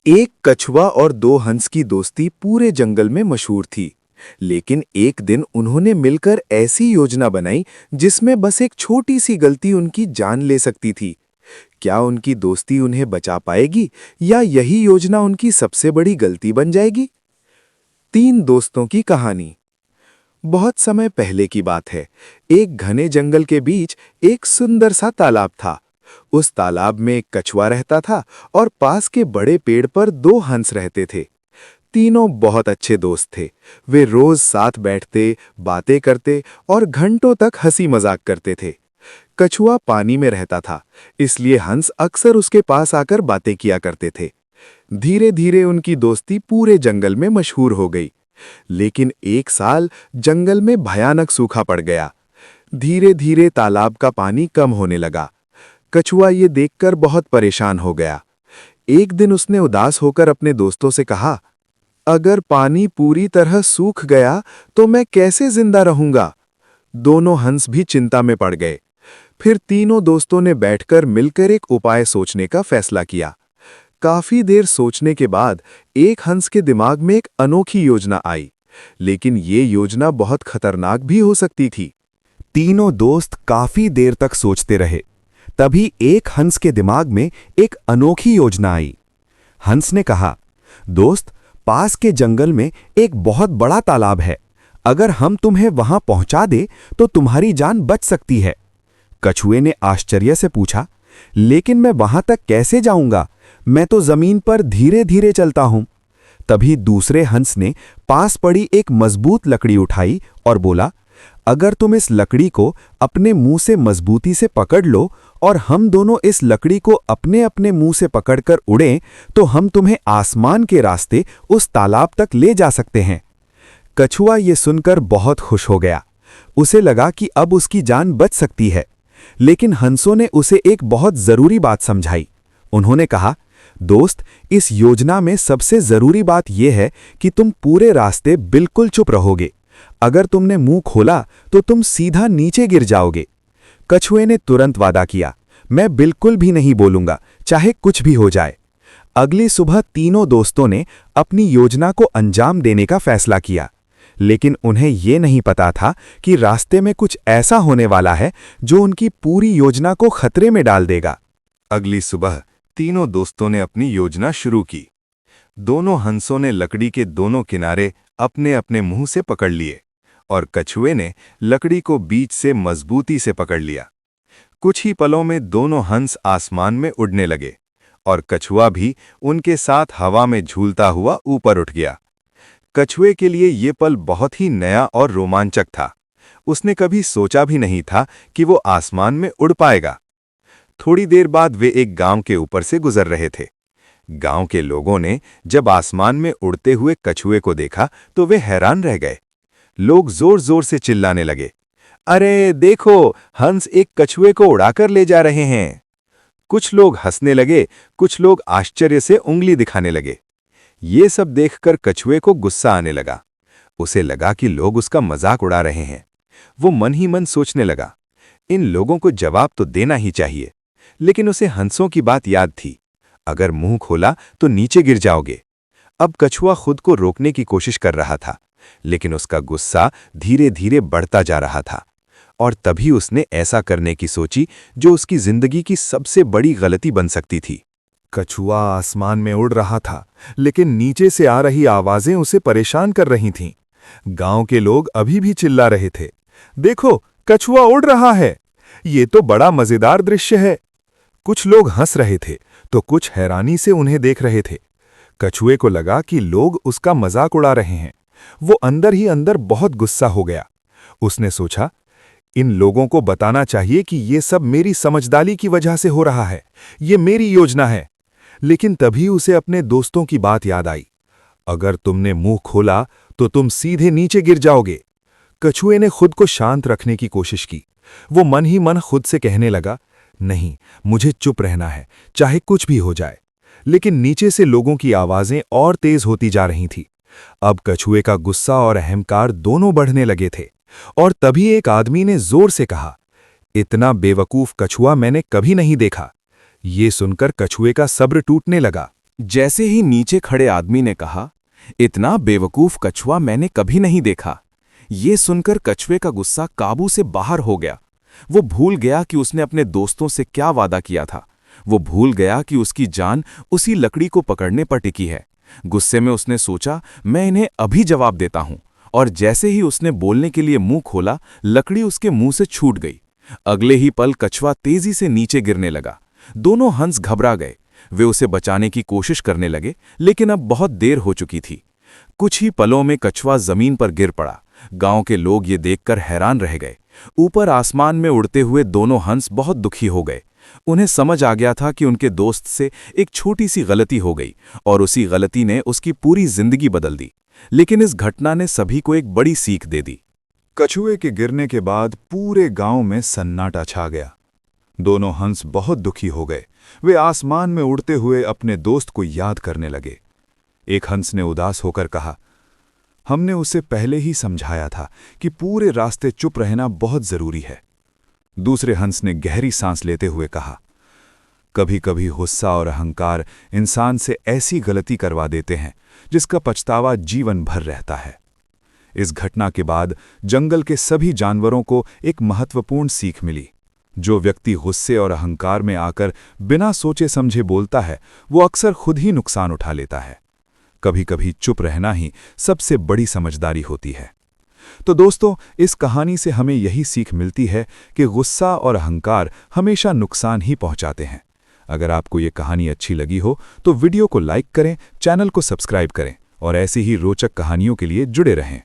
एक कछुआ और दो हंस की दोस्ती पूरे जंगल में मशहूर थी। लेकिन एक दिन उन्होंने मिलकर ऐसी योजना बनाई जिसमें बस एक छोटी सी गलती उनकी जान ले सकती थी। क्या उनकी दोस्ती उन्हें बचा पाएगी या यही योजना उनकी सबसे बड़ी गलती बन जाएगी? तीन दोस्तों की कहानी। बहुत समय पहले की बात है। एक घने जंगल के बीच एक सुंदर सा तालाब था। उस तालाब में एक कछुआ रहता था और पास के बड़े पेड़ पर दो हंस रहते थे। तीनों बहुत अच्छे दोस्त थे। वे रोज साथ बैठते, बातें करते और घंटों तक हंसी मजाक करते थे। कछुआ पानी में रहता था, इसलिए हंस अक्सर उसके पास आकर बातें किया करते थे। धीरे धीरे उनकी दोस्ती पूरे जंगल में मशहूर हो गई। लेकिन एक साल जंगल में भयानक सूखा पड़ गया। धीरे धीरे तालाब का पानी कम होने लगा। कछुआ ये देखकर बहुत परेशान हो गया। एक दिन उसने उदास होकर अपने दोस्तों से कहा, अगर पानी पूरी तरह सूख गया तो मैं कैसे जिंदा रहूंगा? दोनों हंस भी चिंता में पड़ गए। फिर तीनों दोस्तों ने बैठकर मिलकर एक उपाय सोचने का फैसला किया। काफी देर सोचने के बाद एक हंस के दिमाग में एक अनोखी योजना आई। लेकिन ये योजना बहुत खतरनाक भी हो सकती थी। तीनों दोस्त काफी देर तक सोचते रहे। तभी एक हंस के दिमाग में एक अनोखी योजना आई। हंस ने कहा, दोस्त, पास के जंगल में एक बहुत बड़ा तालाब है। अगर हम तुम्हें वहां पहुंचा दे तो तुम्हारी जान बच सकती है। कछुए ने आश्चर्य से पूछा, लेकिन मैं वहां तक कैसे जाऊंगा? मैं तो जमीन पर धीरे धीरे चलता हूं। तभी दूसरे हंस ने पास पड़ी एक मजबूत लकड़ी उठाई और बोला, अगर तुम इस लकड़ी को अपने मुंह से मजबूती से पकड़ लो और हम दोनों इस लकड़ी को अपने अपने मुंह से पकड़कर उड़ें, तो हम तुम्हें आसमान के रास्ते उस तालाब तक ले जा सकते हैं। कछुआ ये सुनकर बहुत खुश हो गया। उसे लगा कि अब उसकी जान बच सकती है। लेकिन हंसों ने उसे एक बहुत जरूरी बात समझाई। उन्होंने कहा, दोस्त, इस योजना में सबसे जरूरी बात यह है कि तुम पूरे रास्ते बिल्कुल चुप रहोगे। अगर तुमने मुंह खोला तो तुम सीधा नीचे गिर जाओगे। कछुए ने तुरंत वादा किया, मैं बिल्कुल भी नहीं बोलूंगा, चाहे कुछ भी हो जाए। अगली सुबह तीनों दोस्तों ने अपनी योजना को अंजाम देने का फैसला किया। लेकिन उन्हें यह नहीं पता था कि रास्ते में कुछ ऐसा होने वाला है जो उनकी पूरी योजना को खतरे में डाल देगा। अगली सुबह तीनों दोस्तों ने अपनी योजना शुरू की। दोनों हंसों ने लकड़ी के दोनों किनारे अपने अपने मुंह से पकड़ लिए और कछुए ने लकड़ी को बीच से मजबूती से पकड़ लिया। कुछ ही पलों में दोनों हंस आसमान में उड़ने लगे और कछुआ भी उनके साथ हवा में झूलता हुआ ऊपर उठ गया। कछुए के लिए ये पल बहुत ही नया और रोमांचक था। उसने कभी सोचा भी नहीं था कि वो आसमान में उड़ पाएगा। थोड़ी देर बाद वे एक गांव के ऊपर से गुजर रहे थे। गांव के लोगों ने जब आसमान में उड़ते हुए कछुए को देखा तो वे हैरान रह गए। लोग जोर जोर से चिल्लाने लगे, अरे देखो, हंस एक कछुए को उड़ाकर ले जा रहे हैं। कुछ लोग हंसने लगे, कुछ लोग आश्चर्य से उंगली दिखाने लगे। ये सब देखकर कछुए को गुस्सा आने लगा। उसे लगा कि लोग उसका मजाक उड़ा रहे हैं। वो मन ही मन सोचने लगा, इन लोगों को जवाब तो देना ही चाहिए। लेकिन उसे हंसों की बात याद थी, अगर मुंह खोला तो नीचे गिर जाओगे। अब कछुआ खुद को रोकने की कोशिश कर रहा था, लेकिन उसका गुस्सा धीरे धीरे बढ़ता जा रहा था। और तभी उसने ऐसा करने की सोची जो उसकी जिंदगी की सबसे बड़ी गलती बन सकती थी। कछुआ आसमान में उड़ रहा था, लेकिन नीचे से आ रही आवाजें उसे परेशान कर रही थीं। गांव के लोग अभी भी चिल्ला रहे थे, देखो, कछुआ उड़ रहा है, ये तो बड़ा मजेदार दृश्य है। कुछ लोग हंस रहे थे तो कुछ हैरानी से उन्हें देख रहे थे। कछुए को लगा कि लोग उसका मजाक उड़ा रहे हैं। वो अंदर ही अंदर बहुत गुस्सा हो गया। उसने सोचा, इन लोगों को बताना चाहिए कि ये सब मेरी समझदारी की वजह से हो रहा है, ये मेरी योजना है। लेकिन तभी उसे अपने दोस्तों की बात याद आई, अगर तुमने मुंह खोला तो तुम सीधे नीचे गिर जाओगे। कछुए ने खुद को शांत रखने की कोशिश की। वो मन ही मन खुद से कहने लगा, नहीं, मुझे चुप रहना है, चाहे कुछ भी हो जाए। लेकिन नीचे से लोगों की आवाजें और तेज होती जा रही थी। अब कछुए का गुस्सा और अहंकार दोनों बढ़ने लगे थे। और तभी एक आदमी ने जोर से कहा, इतना बेवकूफ कछुआ मैंने कभी नहीं देखा। ये सुनकर कछुए का सब्र टूटने लगा। जैसे ही नीचे खड़े आदमी ने कहा, इतना बेवकूफ कछुआ मैंने कभी नहीं देखा। ये सुनकर कछुए का गुस्सा काबू से बाहर हो गया। वो भूल गया कि उसने अपने दोस्तों से क्या वादा किया था। वो भूल गया कि उसकी जान उसी लकड़ी को पकड़ने पर टिकी है। गुस्से में उसने सोचा, मैं इन्हें अभी जवाब देता हूं। और जैसे ही उसने बोलने के लिए मुंह खोला, लकड़ी उसके मुंह से छूट गई। अगले ही पल कछुआ तेजी से नीचे गिरने लगा। दोनों हंस घबरा गए। वे उसे बचाने की कोशिश करने लगे, लेकिन अब बहुत देर हो चुकी थी। कुछ ही पलों में कछुआ जमीन पर गिर पड़ा। गांव के लोग ये देखकर हैरान रह गए। ऊपर आसमान में उड़ते हुए दोनों हंस बहुत दुखी हो गए। उन्हें समझ आ गया था कि उनके दोस्त से एक छोटी सी गलती हो गई और उसी गलती ने उसकी पूरी जिंदगी बदल दी। लेकिन इस घटना ने सभी को एक बड़ी सीख दे दी। कछुए के गिरने के बाद पूरे गांव में सन्नाटा छा गया। दोनों हंस बहुत दुखी हो गए। वे आसमान में उड़ते हुए अपने दोस्त को याद करने लगे। एक हंस ने उदास होकर कहा, हमने उसे पहले ही समझाया था कि पूरे रास्ते चुप रहना बहुत जरूरी है। दूसरे हंस ने गहरी सांस लेते हुए कहा, कभी कभी गुस्सा और अहंकार इंसान से ऐसी गलती करवा देते हैं जिसका पछतावा जीवन भर रहता है। इस घटना के बाद जंगल के सभी जानवरों को एक महत्वपूर्ण सीख मिली। जो व्यक्ति गुस्से और अहंकार में आकर बिना सोचे समझे बोलता है, वो अक्सर खुद ही नुकसान उठा लेता है। कभी कभी चुप रहना ही सबसे बड़ी समझदारी होती है। तो दोस्तों, इस कहानी से हमें यही सीख मिलती है कि गुस्सा और अहंकार हमेशा नुकसान ही पहुंचाते हैं। अगर आपको ये कहानी अच्छी लगी हो तो वीडियो को लाइक करें, चैनल को सब्सक्राइब करें और ऐसी ही रोचक कहानियों के लिए जुड़े रहें।